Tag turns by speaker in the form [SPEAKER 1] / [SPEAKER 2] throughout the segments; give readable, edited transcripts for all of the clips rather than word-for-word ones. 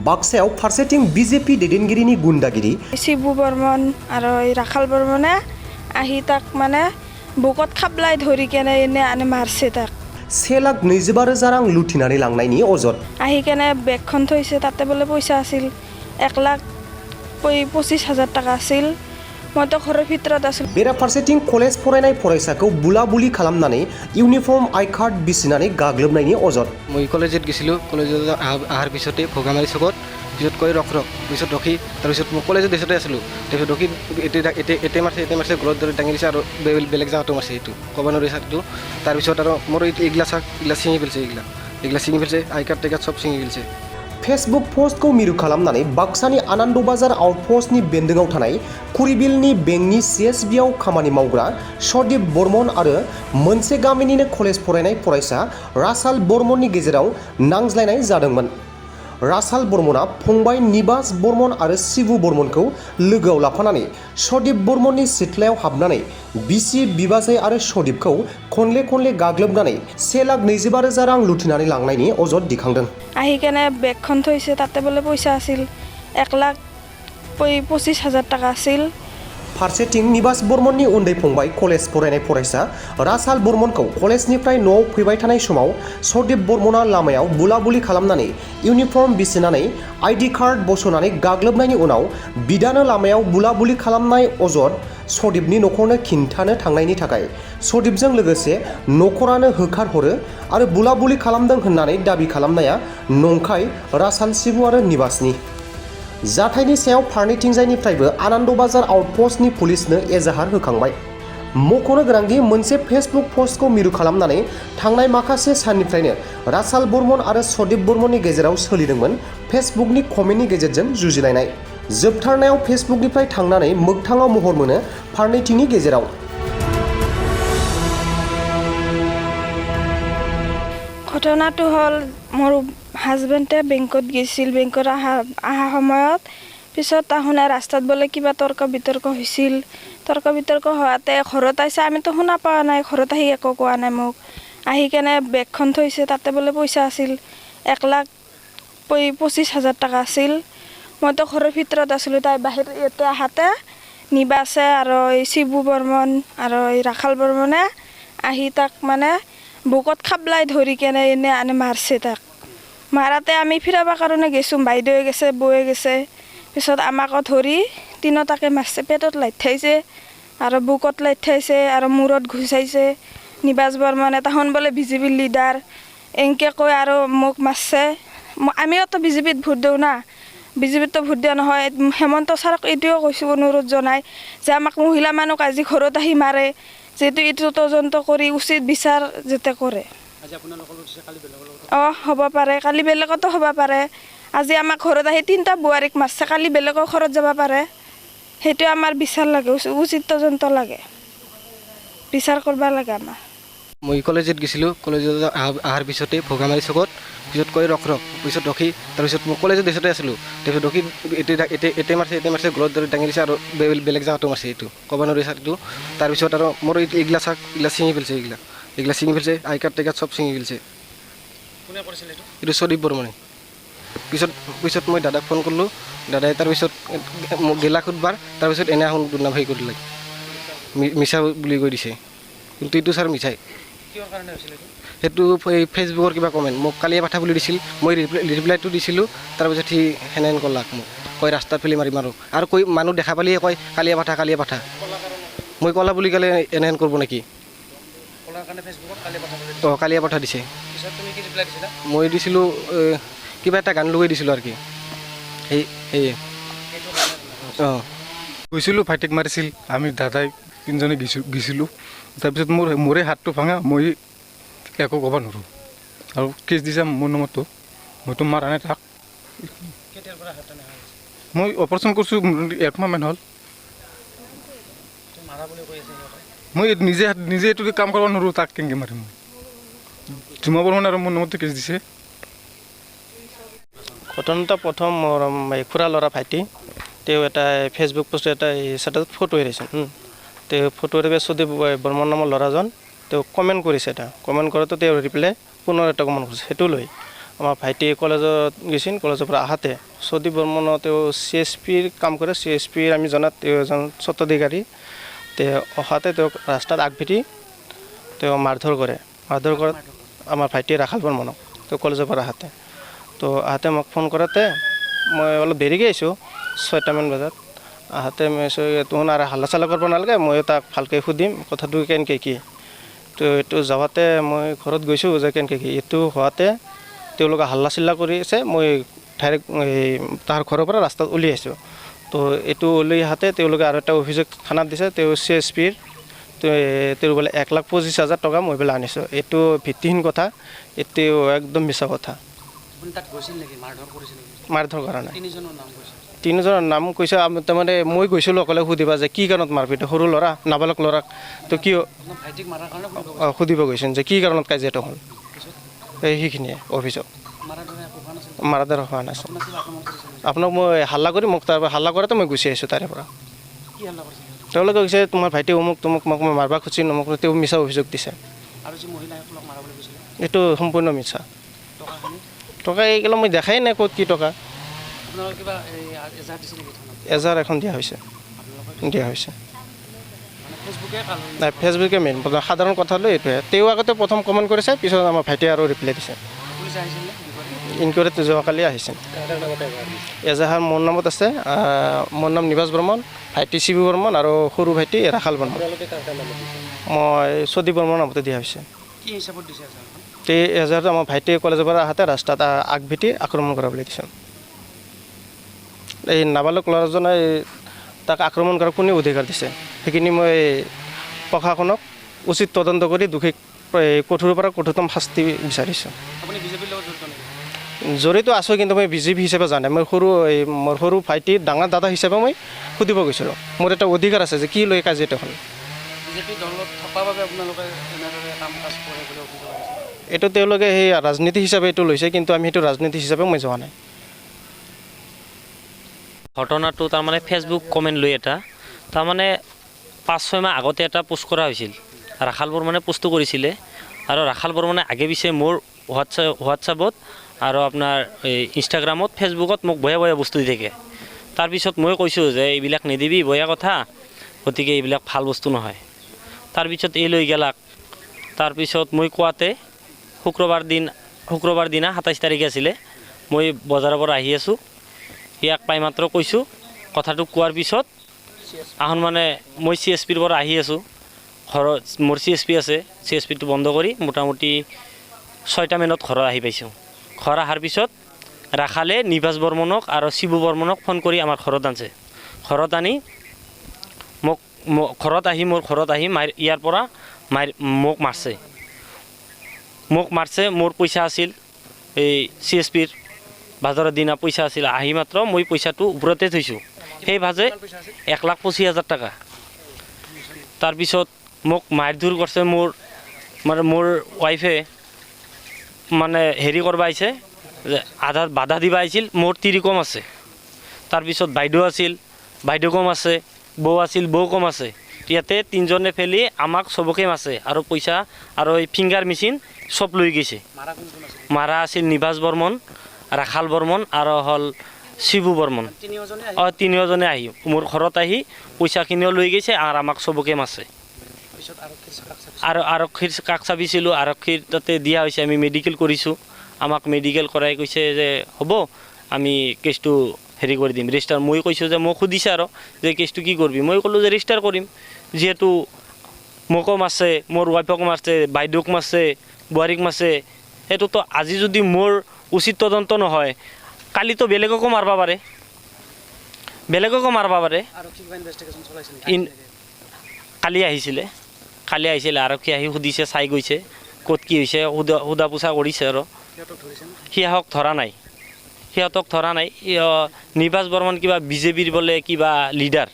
[SPEAKER 1] बाक्सायाव फारसेथिं बिजेपि दैदेनगिरिनि गुन्डागिरि
[SPEAKER 2] शिबु बर्मन आरो राखाल बर्मने आहि ताक माने बुकत खाबलाय धरि केने एने आने मारसे ताक
[SPEAKER 1] 1,20,000 रां लुथिनानै लांनायनि अजद
[SPEAKER 2] आहि केने बेगखन थैसे ताते बोले पैसा आसिल 1,25,000 टाका आसिल मतो खर भितरत आसिल
[SPEAKER 1] बेरा फारसेथिं कलेज फरायनाय फरायसाखौ बुलाबुलि खालामनानै इउनिफर्म आइ कार्ड बिसिनानै गाग्लोबनायनि अजद
[SPEAKER 3] মই কলেজত গৈছিলোঁ কলেজত অহাৰ পিছতে ভোগামাৰী চকত পিছত কৈ ৰখ পিছত ৰখি তাৰপিছত মই কলেজত দেশতে আছিলোঁ তাৰপিছত ৰখি এতে মাৰছে গলত ধৰি দাঙি দিছে আৰু বেলেগ জেগাতো মাৰছে এইটো ক'ব নোৱাৰি চাৰটো তাৰপিছত আৰু মোৰ এইগিলা ছিঙি পেলছে এইগিলা ছিঙি পেলছে আই কাৰ্ড টেকাৰ্ড চব ছিঙি পেলছে
[SPEAKER 1] फेसबुक पोस्टखौ मिरु खालामनानै बाक्सानि आनन्द बाजार आउटपोस्टनि बेन्दोंआव थानाय कुरिबिलनि बेंकनि CSBआव खामानि मावग्रा सदीप बर्मन आरो मोनसे गामिनिनो कलेज फरायनाय फरायसा रासाल बर्मननि गेजेराव नांज्लायनाय जादोंमोन। रासाल बर्मना फंबाय निबास बर्मन आरो शिबु बर्मनखौ लोगोआव लाफानानै सदीप बर्मननि सिथ्लायाव हाबनानै बिसि बिबाजै आरो सदीपखौ खनले गाग्लोबनानै 1,20,000 रां लुथिनानै लांनायनि अजद दिखांदों।
[SPEAKER 2] आहि केने बेगखन थैसे ताते बोले पैसा आसिल 1,25,000 टाका आसिल
[SPEAKER 1] फारसेथिं निबास बर्मननि उन्दै फंबाय कलेज फरायनाय फरायसा रासाल बर्मनखौ कलेजनिफ्राय न'आव फैबाय थानाय समाव सदीप बर्मना लामायाव बुलाबुलि खालामनानै इउनिफर्म बिसिनानै आइडि कार्ड बस'नानै गाग्लोबनायनि उनाव बिदानो लामायाव बुलाबुलि खालामनाय अजद सदीपनि न'खरनो खिन्थानो थांनायनि थाखाय सदीपजों लोगोसे न'खरानो होखारहरो आरो बुलाबुलि खालामदों होननानै दाबि खालामनाया नंखाय रासाल शिबु आरो निबासनि जाथायनि सायाव फारनैथिंजायनिफ्रायबो आनन्द बाजार आउटपोस्टनि पुलिसनो एजाहार होखांबाय। मख'नो गोनांदि मोनसे फेसबुक पस्टखौ मिरु खालामनानै थांनाय माखासे साननिफ्रायनो रासाल बर्मन आरो सदीप बर्मननि गेजेराव सोलिदोंमोन फेसबुकनि कमेन्टनि गेजेरजों जुजिलायनाय। जोबथारनायाव फेसबुकनिफ्राय थांनानै मोगथाङाव महर मोनो फारनैथिंनि गेजेराव।
[SPEAKER 2] घटनाটো हल मोर हाजबेंडे बेंकत गेছিল बेंकत আহা সময়ত পিছত তাহুনে ৰাস্তাত বলে কিবা তৰ্ক বিতৰ্ক হৈছিল তৰ্ক বিতৰ্ক হোৱাতে ঘৰত আইছে আমিতো শুনা পোৱা নাই ঘৰত আহি একো কোৱা নাই মোক আহি কেনে বেগখন থৈছে তাতে বলে পইচা আছিল 1,25,000 টাকা আছিল মইতো ঘৰৰ ভিতৰত আছিলোঁ তাই বাহিৰ ইয়াতে আহাতে নিবাসে আৰু শিবু বৰ্মন আৰু ৰাখাল বৰ্মনে আহি তাক মানে বুকত খাবলাই ধৰি কেনে এনে আনে মাৰছে তাক মাৰাতে আমি ফিৰাবৰ কাৰণে গেছোঁ বাইদেৱে গেছে বৌয়ে গেছে পিছত আমাকো ধৰি তিনিটাকে মাৰছে পেটত লাইঠাইছে আৰু বুকত লাইঠাইছে আৰু মূৰত ঘুচাইছে নিবাস বৰ্মনে তাহন বোলে বিজেপিৰ লিডাৰ এনকে কৈ আৰু মোক মাৰছে আমিওতো বিজেপিত ভোট দিওঁ না বিজেপিতো ভোট দিয়া নহয় হেমন্ত ছাৰক এইটোও কৈছোঁ অনুৰোধ জনাই যে আমাক মহিলা মানুহ আজি ঘৰত আহি মাৰে যেহেতু এইটো তদন্ত কৰি উচিত বিচাৰ যেতে কৰে হ'ব পাৰে কালি বেলেগতো হ'ব পাৰে আজি আমাক ঘৰত আহি তিনিটা বোৱাৰীক মাৰছে কালি বেলেগৰ ঘৰত যাব পাৰে সেইটো আমাৰ বিচাৰ লাগে উচিত তদন্ত লাগে বিচাৰ কৰিব লাগে আমাৰ
[SPEAKER 3] মই কলেজত গৈছিলোঁ কলেজত অহাৰ পিছতে ভোগামাৰী চকত পিছত কৈ ৰখ পিছত ৰখি তাৰপিছত মই কলেজত দেশতে আছিলোঁ তাৰপিছত ৰখি এতে মাৰছে গলত ধৰি দাঙি দিছে আৰু বেলেগ জেগাতো মাৰছে এইটো ক'ব নোৱাৰি চাৰটো তাৰপিছত আৰু মোৰ এইগিলা ছিঙি পেলছে এইগিলা ছিঙি পেলছে আই কাৰ্ড টেকাৰ্ড চব ছিঙি পেলছে এইটো সদীপ বৰ্মনে পিছত মই দাদাক ফোন কৰিলোঁ দাদাই তাৰপিছত গেলা খুদবাৰ তাৰপিছত এনে এখন দুৰ্নাম হেৰি কৰিলে মিছা বুলি কৈ দিছে কিন্তু এইটো ছাৰ মিছাই সেইটো ফেচবুকৰ কিবা কমেণ্ট মোক কালিয়ে পাঠা বুলি দিছিল মই ৰিপ্লাইটো দিছিলোঁ তাৰপিছত সি সেনেহেন ক'লাক মোক কয় ৰাস্তাত ফেলি মাৰিম আৰু কৈ মানুহ দেখা পালিয়ে কয় কালিয়ে পাঠা মই ক'লা বুলি ক'লে এনেহেন কৰিব নেকি কালিয়ে পাঠা দিছে মই দিছিলোঁ কিবা এটা গান লগাই দিছিলোঁ আৰু কি সেয়ে
[SPEAKER 4] গৈছিলোঁ ভাইটিক মাৰিছিল আমি দাদাই তিনিজনে গৈছিলোঁ তাৰপিছত মোৰে হাতটো ভাঙা মই একো ক'ব নোৱাৰোঁ আৰু কেছ দিছে মোৰ নামতো মইতো মাৰা নাই তাক মই অপাৰেশ্যন কৰিছোঁ 1 মাহমান হ'ল মই নিজে এইটো কাম কৰিব নোৱাৰোঁ তাক কেনেকৈ মাৰিম জুমা বৰ্মন আৰু মোৰ নামতো কেছ দিছে
[SPEAKER 5] ঘটনাটা প্ৰথম মোৰ খুৰা ল'ৰা ভাইটি তেওঁ এটা ফেচবুক পোষ্ট এটা ষ্টেটাছত ফটো এৰিছে তেওঁ ফটো এৰি সদীপ বৰ্মন নামৰ ল'ৰাজন তেওঁ কমেণ্ট কৰিছে এটা কমেণ্ট কৰোঁতে তেওঁ ৰিপ্লাই পুনৰ এটা কমেণ্ট কৰিছে সেইটো লৈ আমাৰ ভাইটি কলেজত গৈছিল, কলেজৰ পৰা আহাতে সদীপ বৰ্মনে তেওঁ CSPৰ কাম কৰে। CSPৰ আমি জনাত তেওঁ এজন স্বত্বাধিকাৰী। তেওঁ অহাতে তেওঁক ৰাস্তাত আগভেটি তেওঁ মাৰধৰ কৰে। মাৰধৰ কৰাত আমাৰ ভাইটি ৰাখাল বৰ্মনক তেওঁ কলেজৰ পৰা আহাতে মোক ফোন কৰাতে মই অলপ দেৰিকৈ আহিছোঁ, 6টামান বজাত। আহাতে মই তোহন আৰু হাল্লা চাল্লা কৰিব নালাগে, মই তাক ভালকৈ সুধিম কথাটো কেনেকৈ কি। তো এইটো যাওঁতে মই ঘৰত গৈছোঁ যে কেনেকৈ কি। এইটো হোৱাতে তেওঁলোকে হাল্লা চিল্লা কৰি আছে, মই ডাইৰেক্ট তাৰ ঘৰৰ পৰা ৰাস্তাত উলিয়াইছোঁ। তো এইটো উলিয়াই আহাতে তেওঁলোকে আৰু এটা অভিযোগ থানাত দিছে, তেওঁ CSPৰ তেওঁ বোলে 1,25,000 টকা মই বোলে আনিছোঁ। এইটো ভিত্তিহীন কথা, এইটো একদম মিছা কথা। মাৰধৰ কৰা নাই। তিনিজনৰ নাম কৈছে। তাৰমানে মই গৈছিলোঁ অকলে সুধিবা যে কি কাৰণত মাৰপিট, সৰু ল'ৰা নাবালক ল'ৰাক তো কি সুধিব গৈছিল যে কি কাৰণত কাজিয়াটো হ'ল, সেইখিনিয়ে অভিযোগ। মাৰাধৰ হোৱা নাছিল। আপোনাক মই হাল্লা কৰি মোক তাৰ হাল্লা কৰাতে মই গুচি আহিছোঁ তাৰে পৰা। তেওঁলোকে কৈছে তোমাৰ ভাইটি অমুক তমুক মোক মই মাৰবা খুজিছিল, নমুক তেওঁ মিছা অভিযোগ দিছে। এইটো সম্পূৰ্ণ মিছা। টকা এইগিলা মই দেখাই নাই ক'ত কি টকা। এজাহাৰ এখন দিয়া হৈছে। নাই, ফেচবুকে মেইন সাধাৰণ কথা লৈ এইটোৱে। তেওঁ আগতে প্ৰথম কমেণ্ট কৰিছে, পিছত আমাৰ ভাইটিয়ে আৰু ৰিপ্লাই দিছে। ইনকুৱাৰীত যোৱাকালি আহিছে। এজাহাৰ মোৰ নামত আছে, মোৰ নাম নিবাস বৰ্মন, ভাইটি শিবু বৰ্মন আৰু সৰু ভাইটি ৰাখাল বৰ্মন। মই সদীপ বৰ্মনৰ নামতে দিয়া হৈছে। এজাহাৰটো আমাৰ ভাইটিয়ে কলেজৰ পৰা আহাতে ৰাস্তাত আগভেটি আক্ৰমণ কৰা বুলি দিছে। এই নাবালক ল'ৰাজনে তাক আক্ৰমণ কৰাৰ কোনে অধিকাৰ দিছে, সেইখিনি মই প্ৰশাসনক উচিত তদন্ত কৰি দোষীক কঠোৰৰ পৰা কঠোৰতম শাস্তি বিচাৰিছোঁ। জড়িত আছোঁ, কিন্তু মই BJP হিচাপে জানে। মোৰ সৰু ভাইটিৰ ডাঙৰ দাদা হিচাপে মই সুধিব গৈছিলোঁ। মোৰ এটা অধিকাৰ আছে যে কি লৈ কাজিয়াটো হ'ল। এইটো তেওঁলোকে সেই ৰাজনীতি হিচাপে এইটো লৈছে, কিন্তু আমি সেইটো ৰাজনীতি হিচাপে মই যোৱা নাই।
[SPEAKER 6] ঘটনাটো তাৰমানে ফেচবুক কমেণ্ট লৈ এটা তাৰমানে 5-6 মাহ আগতে এটা পোষ্ট কৰা হৈছিল। ৰাখাল বৰ্মনে পোষ্টটো কৰিছিলে আৰু ৰাখাল বৰ্মনে আগে পিছে মোৰ হোৱাটছআপত আৰু আপোনাৰ ইনষ্টাগ্ৰামত, ফেচবুকত মোক বয়া বস্তু দি থাকে। তাৰপিছত মই কৈছোঁ যে এইবিলাক নিদিবি, বয়া কথা, গতিকে এইবিলাক ভাল বস্তু নহয়। তাৰপিছত এই লৈ গেলাক। তাৰপিছত মই কোৱাতে শুক্ৰবাৰ দিনা 27 তাৰিখে আছিলে, মই বজাৰৰ পৰা আহি আছোঁ। ইয়াক পাই মাত্ৰ কৈছোঁ, কথাটো কোৱাৰ পিছত আহোন মানে মই CSPৰ পৰা আহি আছোঁ। ঘৰত মোৰ CSP আছে, CSPটো বন্ধ কৰি মোটামুটি 6টামানত ঘৰত আহি পাইছোঁ। ঘৰ অহাৰ পিছত ৰাখালে নিবাস বৰ্মনক আৰু শিবু বৰ্মনক ফোন কৰি আমাৰ ঘৰত আনিছে। ঘৰত আনি মোক ঘৰত আহি ইয়াৰ পৰা মোক মাৰছে। মোৰ পইচা আছিল এই CSPৰ বাজাৰৰ দিনা পইচা আছিল, আহি মাত্ৰ মই পইচাটো ওপৰতে থৈছোঁ। সেই ভাজে 1,25,000 টকা। তাৰপিছত মোক মাৰধৰ কৰিছে। মোৰ ৱাইফে মানে হেৰি কৰিব আহিছে, যে আধাৰ বাধা দিব আহিছিল। মোৰ 3 কম আছে। তাৰপিছত বাইদেউ আছিল, বাইদেউ কম আছে, বৌ আছিল, বৌ কম আছে। ইয়াতে 3জনে ফেলি আমাক চবকে মাছে আৰু পইচা আৰু এই ফিংগাৰ মেচিন চব লৈ গৈছে। মাৰা আছিল নিবাস বৰ্মন, ৰাখাল বৰ্মন আৰু হ'ল শিবু বৰ্মন। তিনিওজনে আহি মোৰ ঘৰত আহি পইচাখিনিও লৈ গৈছে আৰু আমাক চবকে মাছে। আৰু আৰক্ষীৰ কাষ চাপিছিলোঁ, আৰক্ষীৰ তাতে দিয়া হৈছে। আমি মেডিকেল কৰিছোঁ, আমাক মেডিকেল কৰাই কৈছে যে হ'ব আমি কেছটো হেৰি কৰি দিম, ৰেজিষ্টাৰ। মই কৈছোঁ যে মোক সুধিছে আৰু যে কেছটো কি কৰিবি। মই ক'লোঁ যে ৰেজিষ্টাৰ কৰিম, যিহেতু মোকো মাৰছে, মোৰ ৱাইফকো মাৰছে, বাইদেউক মাৰছে, বোৱাৰীক মাৰছে। সেইটোতো আজি যদি মোৰ উচিত তদন্ত নহয়, কালিতো বেলেগকো মাৰিব পাৰে। কালি আহিছিলে আৰক্ষী আহি সুধিছে, চাই গৈছে ক'ত কি হৈছে, সোধা পোছা কৰিছে আৰু সিহঁতক ধৰা নাই। নিবাস বৰ্মন কিবা BJPৰ বোলে কিবা লিডাৰ,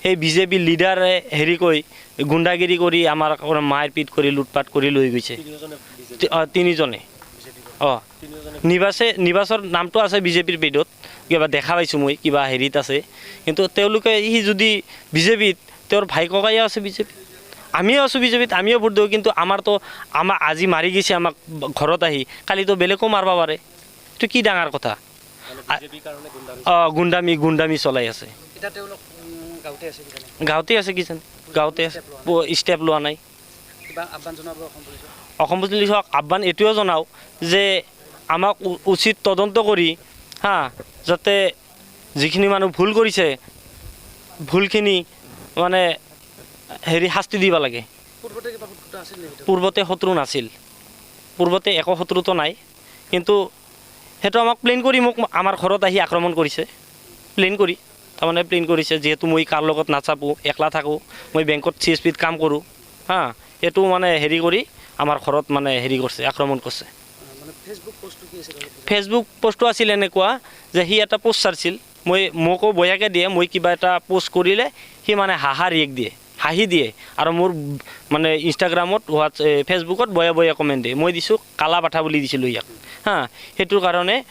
[SPEAKER 6] সেই BJP লিডাৰে হেৰি কৈ গুণ্ডাগিৰি কৰি আমাৰ মাৰপিট কৰি লুটপাট কৰি লৈ গৈছে 3জনে। নিবাসৰ নামটো আছে BJPৰ পেজত, কিবা দেখা পাইছোঁ মই, কিবা হেৰিত আছে। কিন্তু তেওঁলোকে সি যদি BJPত, তেওঁৰ ভাই ককাইও আছে BJP, আমিও আছোঁ বিজেপিত, আমিও ভোট দিওঁ, কিন্তু আমাৰতো আজি মাৰি গৈছে আমাক ঘৰত আহি, কালিতো বেলেগো মাৰিব পাৰে। এইটো কি ডাঙৰ কথা? গুণ্ডামি চলাই আছে। গাঁৱতে আছে কিজানি, গাঁৱতে আছে, ষ্টেপ লোৱা নাই। অসম পুলিচক আহ্বান এইটোৱে জনাওঁ যে আমাক উচিত তদন্ত কৰি যাতে যিখিনি মানুহ ভুল কৰিছে ভুলখিনি মানে শাস্তি দিব লাগে। পূৰ্বতে শত্ৰু নাছিল, পূৰ্বতে একো শত্ৰুতো নাই, কিন্তু সেইটো আমাক প্লেন কৰি মোক আমাৰ ঘৰত আহি আক্ৰমণ কৰিছে। প্লেন কৰিছে যিহেতু মই কাৰ লগত নাচাপোঁ, একলা থাকোঁ, মই বেংকত CSPত কাম কৰোঁ এইটো মানে কৰি আমাৰ ঘৰত মানে কৰিছে, আক্ৰমণ কৰিছে। ফেচবুক পোষ্টটো আছিল এনেকুৱা যে সি এটা পোষ্ট চাইছিল, মোকো বয়াকৈ দিয়ে, মই কিবা এটা পোষ্ট কৰিলে সি মানে হাঁহি দিয়ে আৰু মোৰ মানে ইনষ্টাগ্ৰামত ফেচবুকত বয়া কমেণ্ট দিয়ে। মই দিছোঁ কালা পাঠা বুলি দিছিলোঁ ইয়াক সেইটোৰ কাৰণে